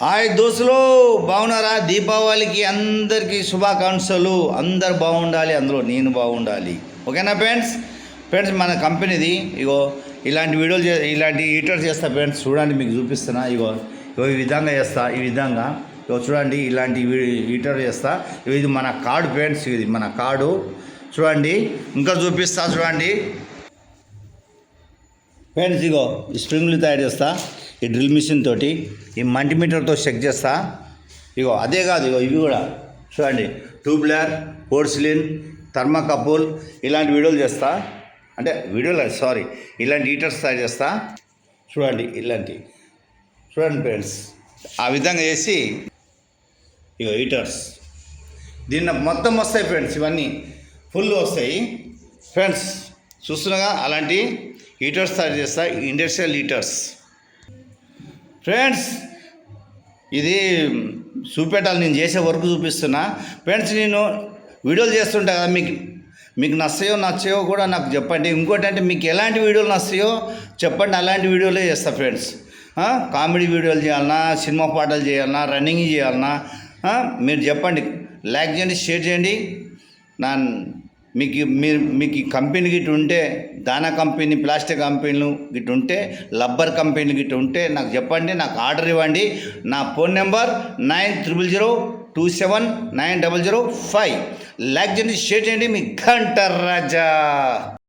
Hi దోస్తులు, బాగున్నారా? దీపావళికి అందరికీ శుభాకాంక్షలు. అందరు బాగుండాలి, అందులో నేను బాగుండాలి. ఓకేనా ఫ్రెండ్స్? మన కంపెనీది ఇగో ఇలాంటి వీడియోలు ఇలాంటి హీటర్స్ చేస్తా ఫ్రెండ్స్. చూడండి, మీకు చూపిస్తున్నా. ఇగో ఈ విధంగా చేస్తా. ఈ విధంగా ఇగో చూడండి, ఇలాంటి హీటర్ చేస్తా. ఇది మన కార్డు ఫ్రెండ్స్, ఇది మన కార్డు. చూడండి, ఇంకా చూపిస్తా చూడండి ఫ్రెండ్స్. ఇగో ఈ స్ప్రింగ్లు తయారు చేస్తా ఈ డ్రిల్ మిషన్ తోటి. ఈ మల్టీమీటర్తో చెక్ చేస్తా. ఇగో అదే కాదు, ఇగో ఇవి కూడా చూడండి. ట్యూబ్లర్, పోర్సిలిన్, థర్మాకపుల్ ఇలాంటి వీడియోలు చేస్తా. అంటే వీడియోలు సారీ, ఇలాంటి హీటర్స్ తయారు చేస్తా. చూడండి చూడండి ఫ్రెండ్స్, ఆ విధంగా చేసి ఇగో హీటర్స్ దీన్ని మొత్తం వస్తాయి ఫ్రెండ్స్. ఇవన్నీ ఫుల్ వస్తాయి ఫ్రెండ్స్. చూస్తున్నాగా, అలాంటి హీటర్స్ తయారు చేస్తా, ఇండస్ట్రియల్ హీటర్స్ ఫ్రెండ్స్. ఇది చూపెట్టాలి, నేను చేసే వర్క్ చూపిస్తున్నా ఫ్రెండ్స్. నేను వీడియోలు చేస్తుంటా కదా, మీకు నచ్చాయో కూడా నాకు చెప్పండి. ఇంకోటి అంటే మీకు ఎలాంటి వీడియోలు నచ్చాయో చెప్పండి, అలాంటి వీడియోలే చేస్తా ఫ్రెండ్స్. కామెడీ వీడియోలు చేయాలన్నా, సినిమా పాటలు చేయాలన్నా, రన్నింగ్ చేయాలన్నా మీరు చెప్పండి. లైక్ చేయండి, షేర్ చేయండి. మీకు ఈ కంపెనీ గిట్ట ఉంటే, దానా కంపెనీ, ప్లాస్టిక్ కంపెనీలు గిట్ట ఉంటే, రబ్బర్ కంపెనీ గిట్ట ఉంటే నాకు చెప్పండి, నాకు ఆర్డర్ ఇవ్వండి. నా ఫోన్ నెంబర్ 9002790005. లైక్ చేయండి, షేర్ చేయండి. మీ గంట రాజా.